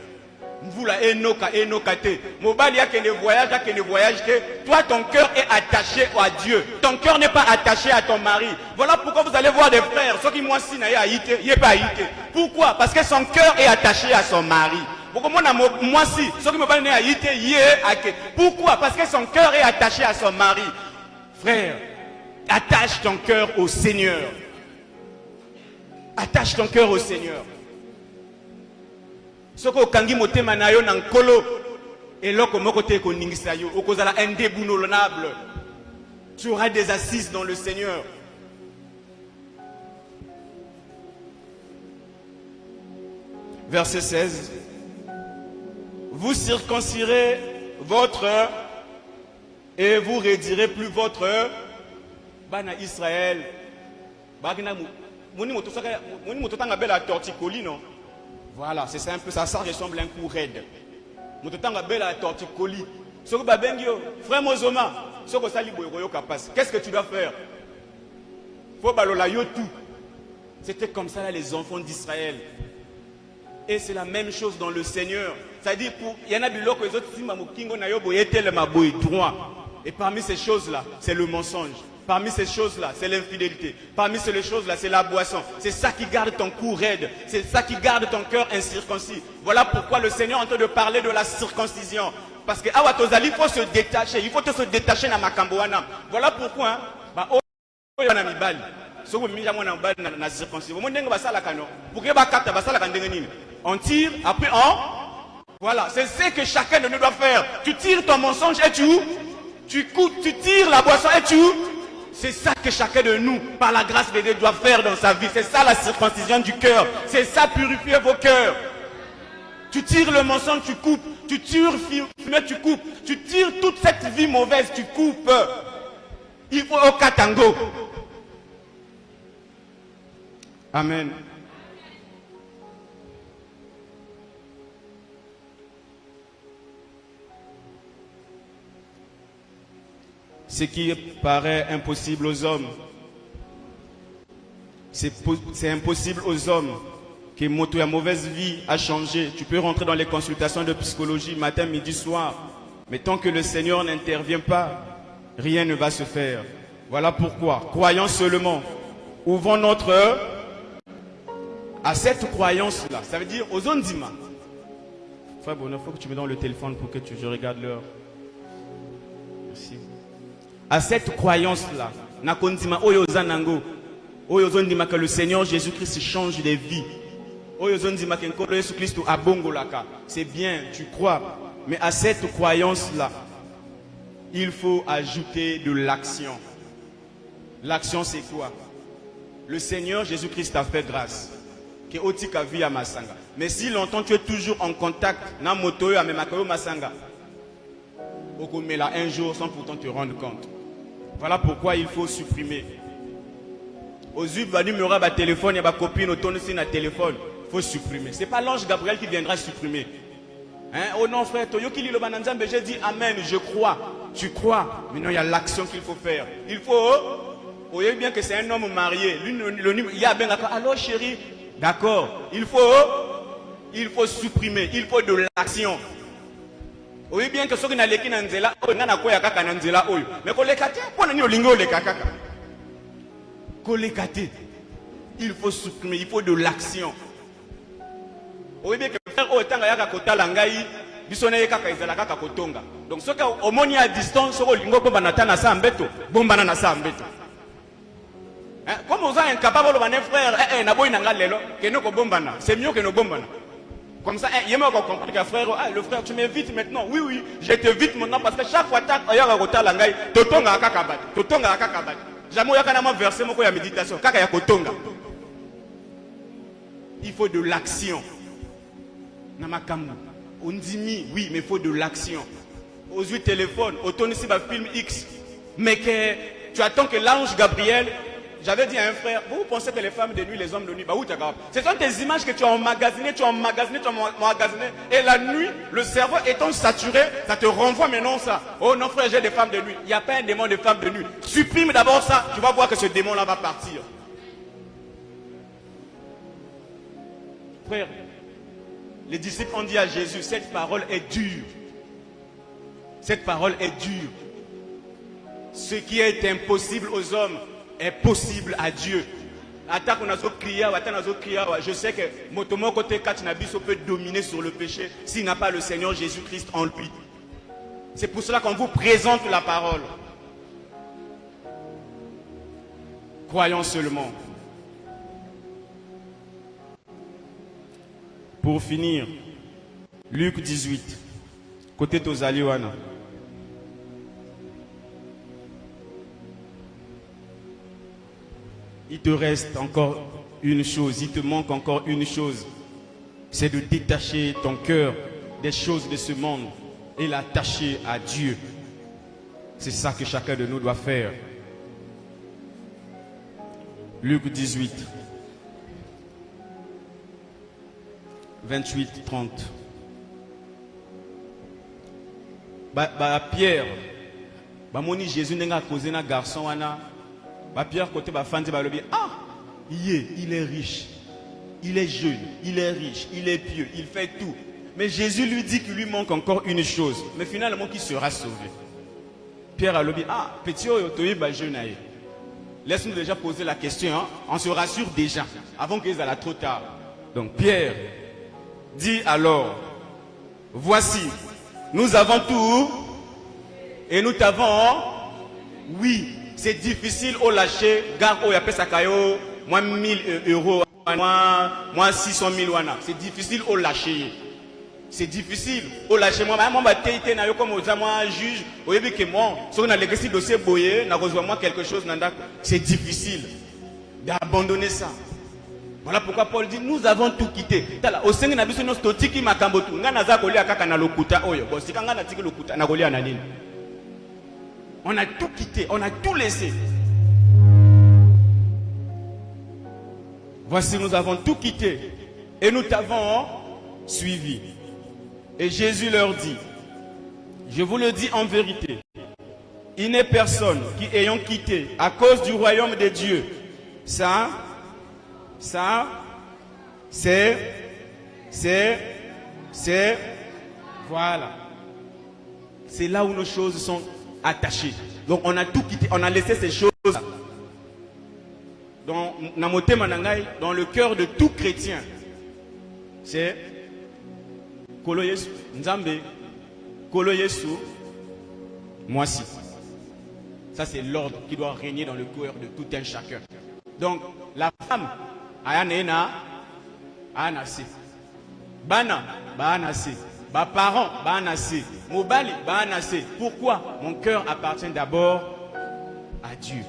Mvula enoka te. Mobali yake ne voyage te. Toi ton cœur est attaché à Dieu. Ton cœur n'est pas attaché à ton mari. Voilà pourquoi vous allez voir des frères. Ceux qui moi si na yaïté, yé pas yaïté. Pourquoi? Parce que son cœur est attaché à son mari. Pourquoi moi si ceux qui me parlent yaïté, yé ake. Pourquoi? Parce que son cœur est attaché à son mari. Frère, attache ton cœur au Seigneur. Attache ton cœur au Seigneur. Soko kangi motema na yo na nkolo eloko moko te ko ningisa yo okozala indéboulonnable. Tu auras des assises dans le Seigneur. Verset 16. Vous circoncirez votre et vous retirez plus votre bana Israël. Bagna moni mototanga bela torticolis non. Voilà, c'est un peu ça, ça ressemble à un coup raide. Qu'est-ce que tu dois faire? Faut balola yo tout. C'était comme ça là les enfants d'Israël. Et c'est la même chose dans le Seigneur. C'est-à-dire, il y en a des gens qui ont droit. Et parmi ces choses-là, c'est le mensonge. Parmi ces choses-là, c'est l'infidélité. Parmi ces choses-là, c'est la boisson. C'est ça qui garde ton cou raide. C'est ça qui garde ton cœur incirconcis. Voilà pourquoi le Seigneur est en train de parler de la circoncision. Parce que il faut se détacher. Il faut se détacher dans ma camboana. Voilà pourquoi. On tire, après voilà, c'est ce que chacun de nous doit faire. Tu tires ton mensonge et tu tires la boisson et c'est ça que chacun de nous, par la grâce de Dieu, doit faire dans sa vie. C'est ça la circoncision du cœur. C'est ça purifier vos cœurs. Tu tires le mensonge, tu coupes. Tu tires fumer, tu coupes. Tu tires toute cette vie mauvaise, tu coupes. Il faut au katango. Amen. Ce qui paraît impossible aux hommes, c'est impossible aux hommes. Que ta mauvaise vie a changé. Tu peux rentrer dans les consultations de psychologie matin, midi, soir. Mais tant que le Seigneur n'intervient pas, rien ne va se faire. Voilà pourquoi, croyons seulement. Ouvrons notre... à cette croyance-là. Ça veut dire, aux ondima. Frère Bonheur, il faut que tu me donnes le téléphone pour que je regarde l'heure. Merci. À cette croyance-là, nakondima oyozanango, oyozondima que le Seigneur Jésus-Christ change des vies. Oyozondima que nkolo Jésus Christ abongolaka. C'est bien, tu crois, mais à cette croyance-là, il faut ajouter de l'action. L'action, c'est quoi? Le Seigneur Jésus-Christ t'a fait grâce. Que otika via masanga. Mais si longtemps tu es toujours en contact, na moto à memakayo masanga, okomela un jour sans pourtant te rendre compte. Voilà pourquoi il faut supprimer. Aux yeux de numéro à téléphone, il y a ma copine au tourne sur un téléphone. Il faut supprimer. Ce n'est pas l'ange Gabriel qui viendra supprimer. Hein? Oh non, frère, Toyoki Lilo Bananzambe, j'ai dit Amen, je crois. Tu crois. Maintenant, il y a l'action qu'il faut faire. Il faut. Vous voyez bien que c'est un homme marié. Il y a bien d'accord. Alors, chérie, d'accord. Il faut supprimer. Il faut de l'action. Vous voyez bien que ce qui n'a pas nzela, mais il faut supprimer, il faut de l'action. Vous voyez bien que frère donc ce au moni à distance comme vous êtes incapable de frère, c'est mieux que nos bombana. Comme ça, il y a comprendre que frère, le frère, tu m'invites maintenant. Oui, oui, je t'invite maintenant parce que chaque fois que tu as méditation. Il faut de l'action. On dit oui, mais il faut de l'action. Aux yeux téléphone, autant ici va film X. Mais que tu attends que l'ange Gabriel. J'avais dit à un frère, vous pensez que les femmes de nuit, les hommes de nuit, ce sont des images que tu as emmagasinées, et la nuit, le cerveau étant saturé, ça te renvoie maintenant ça. Oh non frère, j'ai des femmes de nuit. Il n'y a pas un démon de femmes de nuit. Supprime d'abord ça, tu vas voir que ce démon-là va partir. Frère, les disciples ont dit à Jésus, cette parole est dure. Cette parole est dure. Ce qui est impossible aux hommes est possible à Dieu. Je sais que Motomo côté Kachinabiso peut dominer sur le péché s'il n'a pas le Seigneur Jésus-Christ en lui. C'est pour cela qu'on vous présente la parole. Croyons seulement. Pour finir, Luc 18, côté Tozaliwana. Il te reste encore une chose, il te manque encore une chose. C'est de détacher ton cœur des choses de ce monde et l'attacher à Dieu. C'est ça que chacun de nous doit faire. Luc 18, 28, 30. Pierre, moni Jésus n'a causé un garçon. Pierre côté fandi balobi, ah, il est riche, il est jeune, il est riche, il est pieux, il fait tout. Mais Jésus lui dit qu'il lui manque encore une chose. Mais finalement, qui sera sauvé? Pierre a dit, ah, petit jeune. Laisse-nous déjà poser la question, hein? On se rassure déjà, avant qu'ils aillent trop tard. Donc Pierre dit alors, voici, nous avons tout et nous t'avons, oui, c'est difficile au lâcher, gare au yapé sakayo, moins 1000 euros, moins 600 000 wana. C'est difficile au lâcher. C'est difficile au lâcher. Moi, comme moi juge, que moi, si on a le dossier boyé, moi quelque chose, c'est difficile d'abandonner ça. Voilà pourquoi Paul dit, nous avons tout quitté. Au sein de la vie, nous avons tout quitté. On a tout quitté, on a tout laissé. Voici, nous avons tout quitté et nous t'avons suivi. Et Jésus leur dit, je vous le dis en vérité, il n'est personne qui ayant quitté à cause du royaume de Dieu, ça, c'est, voilà. C'est là où nos choses sont attachées. Donc on a tout quitté, on a laissé ces choses dans le cœur de tout chrétien. C'est Kolo Yesu, Nzambe, Kolo Yesu, moi-ci. Ça c'est l'ordre qui doit régner dans le cœur de tout un chacun. Donc la femme, Ayanena, Anase. Bana, Banase. Ba parents, Banase. Mobali, Banase. Pourquoi? Mon cœur appartient d'abord à Dieu.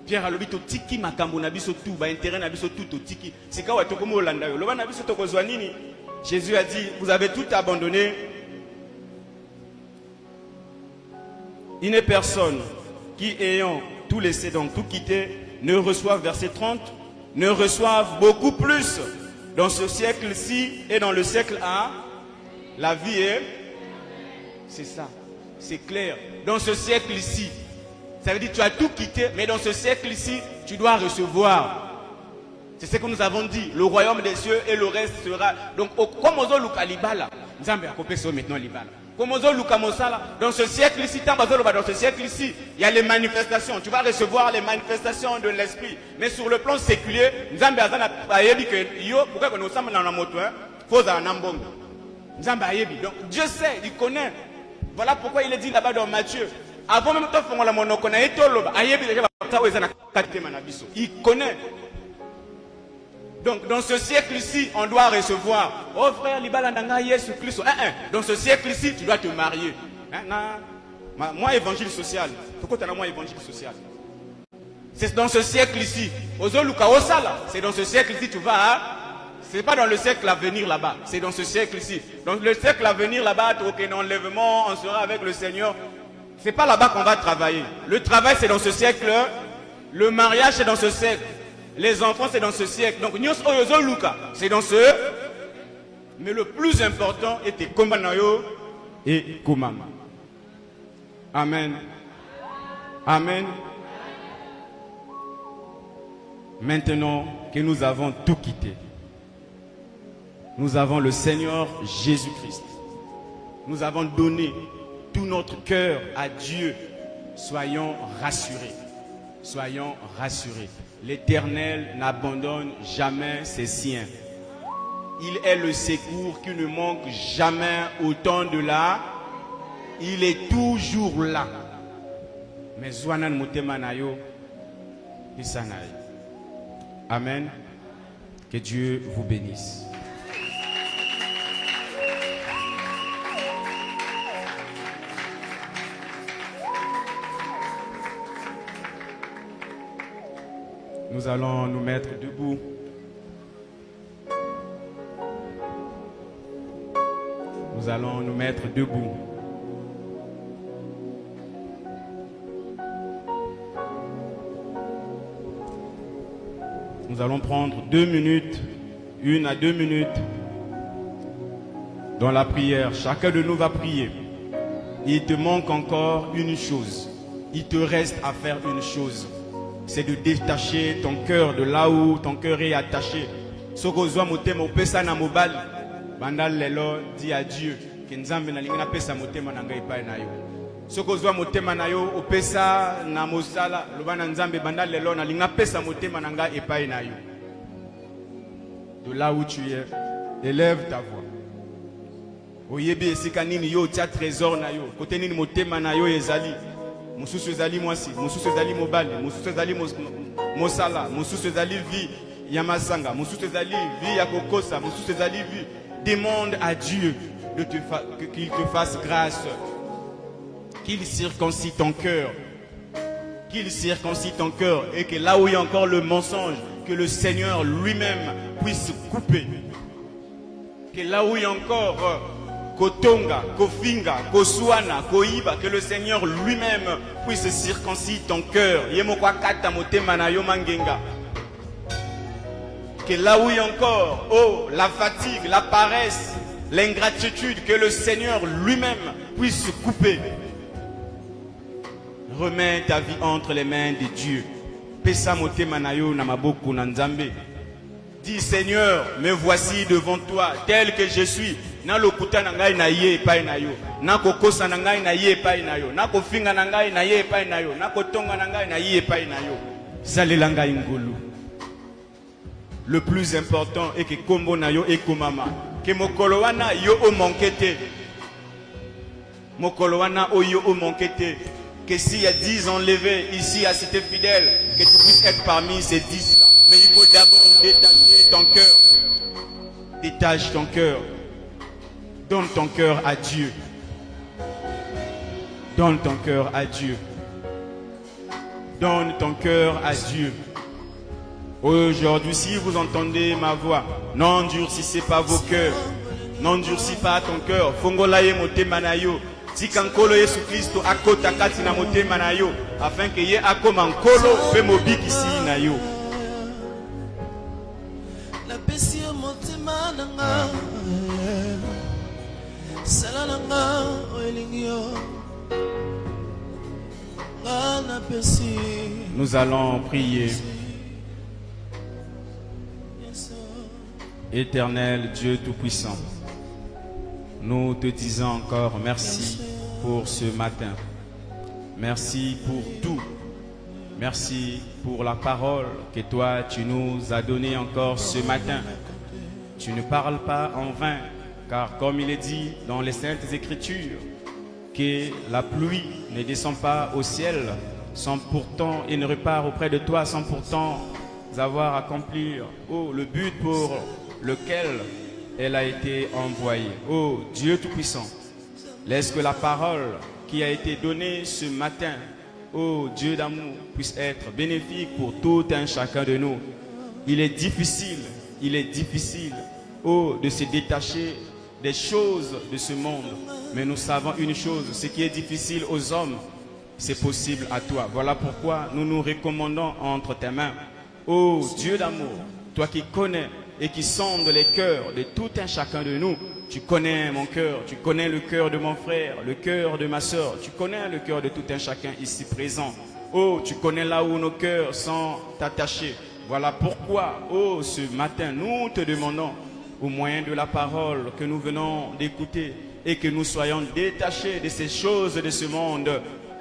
Pierre a dit tiki makambo na biso tout, ba intérêt na biso tout tiki. Sika wa tokomo olanda yo. Loba na biso tokozwa nini? Jésus a dit, vous avez tout abandonné. Il n'est personne qui ayant tout laissé, donc tout quitté, ne reçoive, verset 30, ne reçoive beaucoup plus dans ce siècle-ci et dans le siècle A. La vie est, c'est ça, c'est clair. Dans ce siècle-ci, ça veut dire que tu as tout quitté, mais dans ce siècle-ci, tu dois recevoir. C'est ce que nous avons dit. Le royaume des cieux et le reste sera. Donc, comme on Luka Libala, nous avons maintenant Libala. Comme on Luka Mosala, dans ce siècle-ci, dans ce siècle-ci, il y a les manifestations. Tu vas recevoir les manifestations de l'esprit. Mais sur le plan séculier, nous avons dit que pourquoi nous sommes dans la moto, faut un ambongo. Donc, Dieu sait, il connaît. Voilà pourquoi il est dit là-bas dans Matthieu. Avant même de faire la monoko, il connaît. Donc, dans ce siècle-ci, on doit recevoir. Oh frère, dans ce siècle-ci, tu dois te marier. Moi, évangile social. Pourquoi tu as moi évangile social? C'est dans ce siècle-ci. C'est dans ce siècle-ci, tu vas. C'est pas dans le siècle à venir là-bas. C'est dans ce siècle-ci. Dans le siècle à venir là-bas, l'enlèvement, on sera avec le Seigneur. C'est pas là-bas qu'on va travailler. Le travail, c'est dans ce siècle. Le mariage, c'est dans ce siècle. Les enfants, c'est dans ce siècle. Donc, c'est dans ce. Mais le plus important était Kombanayo et Komama. Amen. Amen. Maintenant que nous avons tout quitté, nous avons le Seigneur Jésus-Christ. Nous avons donné tout notre cœur à Dieu. Soyons rassurés. Soyons rassurés. L'Éternel n'abandonne jamais ses siens. Il est le secours qui ne manque jamais au temps de là. Il est toujours là. Mais Zwanan Motemanayo, Isanaï. Amen. Que Dieu vous bénisse. Nous allons nous mettre debout. Nous allons nous mettre debout. Nous allons prendre 2 minutes, 1 à 2 minutes dans la prière. Chacun de nous va prier. Il te manque encore une chose. Il te reste à faire une chose. C'est de détacher ton cœur de là où ton cœur est attaché. Sokozwa motema opesa na mobali. banda lelo dis à Dieu que nzambe na lingana pesa motema na ngai pa na yo. Soko zwa motema na yo opesa na mosala lobana nzambe banda lelo na lingana pesa motema na ngai epai na yo. De là où tu es, élève ta voix. Oyebi esika nini yo tia trésor na yo. Kote nini motema na yo ezali. Mosusu ezali mwasi, mosusu ezali mobali, mosusu ezali mosala, mosusu ezali vie ya masanga, mosusu ezali vie ya kokosa, mosusu ezali vie. Demande à Dieu qu'il te fasse grâce. Qu'il circoncis ton cœur. Qu'il circoncis ton cœur. Et que là où il y a encore le mensonge, que le Seigneur lui-même puisse couper. Que là où il y a encore Kotonga, Kofinga, Kosuana, Koiba, que le Seigneur lui-même puisse circoncire ton cœur. Que là où il y a encore, oh, la fatigue, la paresse, l'ingratitude, que le Seigneur lui-même puisse couper. Remets ta vie entre les mains de Dieu. Pesa motema na yo na maboko na Nzambe. Dis Seigneur, me voici devant toi, tel que je suis. Na lokuta na ngai na ye epai na yo. Na kokosa na ngai na ye epai na yo. Na kofinga na ngai na ye epai na yo. Na kotonga na ngai na ye epai na yo. Zalela ngai ngolu. Le plus important est que kombo na yo ekomama. Que mokolo wana yo o monkete. Mokolo wana o yo o monkete. Que s'il y a 10 enlevés ici à Cité Fidèle, que tu puisses être parmi ces 10 là. Mais il faut d'abord détacher ton cœur. Détache ton cœur. Donne ton cœur à Dieu. Donne ton cœur à Dieu. Donne ton cœur à Dieu. Aujourd'hui, si vous entendez ma voix, n'endurcissez pas vos cœurs. N'endurcis pas ton cœur. Fongolaye motema na yo. Tikankolo Yesu Kristo akota kati na motema na yo. Afin que ye akoma nkolo pe mobikisi na yo. La pesi motema nanga. Salananga oelingio. La pesi. Nous allons prier. Éternel Dieu Tout-Puissant, nous te disons encore merci pour ce matin. Merci pour tout. Merci pour la parole que toi tu nous as donnée encore ce matin. Tu ne parles pas en vain, car comme il est dit dans les Saintes Écritures, que la pluie ne descend pas au ciel sans pourtant et ne repart auprès de toi sans pourtant avoir accompli le but pour lequel elle a été envoyée. Oh Dieu Tout-Puissant, laisse que la parole qui a été donnée ce matin, oh Dieu d'amour, puisse être bénéfique pour tout un chacun de nous. Il est difficile, oh, de se détacher des choses de ce monde. Mais nous savons une chose, ce qui est difficile aux hommes, c'est possible à toi. Voilà pourquoi nous nous recommandons entre tes mains. Oh Dieu d'amour, toi qui connais et qui sonde les cœurs de tout un chacun de nous. Tu connais mon cœur, tu connais le cœur de mon frère, le cœur de ma soeur, tu connais le cœur de tout un chacun ici présent. Oh, tu connais là où nos cœurs sont attachés. Voilà pourquoi, oh, ce matin, nous te demandons, au moyen de la parole que nous venons d'écouter, et que nous soyons détachés de ces choses de ce monde,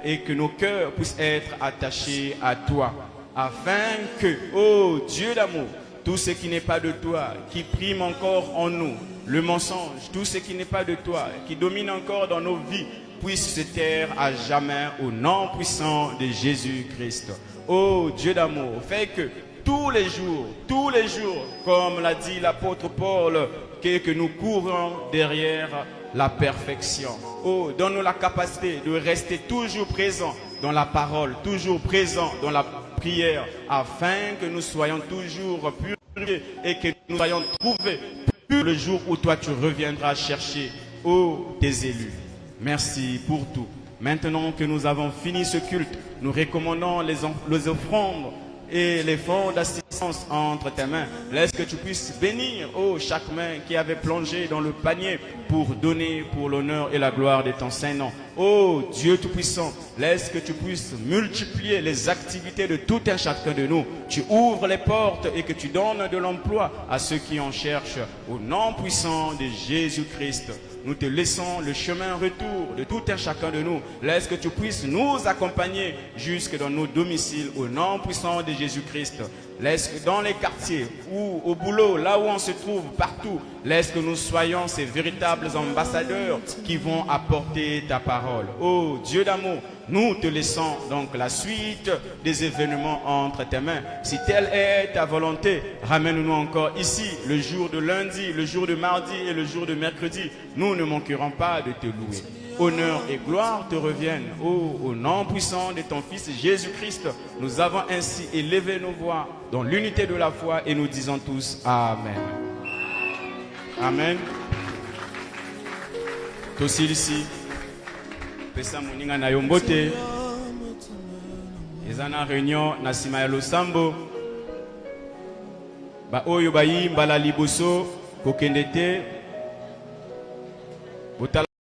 et que nos cœurs puissent être attachés à toi, afin que, oh Dieu d'amour, tout ce qui n'est pas de toi, qui prime encore en nous, le mensonge, tout ce qui n'est pas de toi, qui domine encore dans nos vies, puisse se taire à jamais au nom puissant de Jésus-Christ. Oh Dieu d'amour, fais que tous les jours, comme l'a dit l'apôtre Paul, que nous courons derrière la perfection. Oh, donne-nous la capacité de rester toujours présents dans la parole, toujours présents dans la prière, afin que nous soyons toujours purifiés et que nous soyons trouvés purs le jour où toi tu reviendras chercher, oh, tes élus. Merci pour tout. Maintenant que nous avons fini ce culte, nous recommandons les offrandes et les fonds d'assistance connaissance entre tes mains. Laisse que tu puisses bénir, chaque main qui avait plongé dans le panier pour donner pour l'honneur et la gloire de ton Saint-Nom. Dieu Tout-Puissant, laisse que tu puisses multiplier les activités de tout un chacun de nous. Tu ouvres les portes et que tu donnes de l'emploi à ceux qui en cherchent. Au nom puissant de Jésus-Christ, nous te laissons le chemin retour de tout un chacun de nous. Laisse que tu puisses nous accompagner jusque dans nos domiciles au nom puissant de Jésus-Christ. Laisse que dans les quartiers ou au boulot, là où on se trouve, partout, laisse que nous soyons ces véritables ambassadeurs qui vont apporter ta parole. Dieu d'amour, nous te laissons donc la suite des événements entre tes mains. Si telle est ta volonté, ramène-nous encore ici le jour de lundi, le jour de mardi et le jour de mercredi. Nous ne manquerons pas de te louer. Honneur et gloire te reviennent. Au nom puissant de ton Fils Jésus-Christ, nous avons ainsi élevé nos voix dans l'unité de la foi et nous disons tous Amen. Amen. Tosi ici. Pesa moninga na yombote. Ezana réunion na sima ya losambo. Ba oyo bayi mbala liboso kokendete.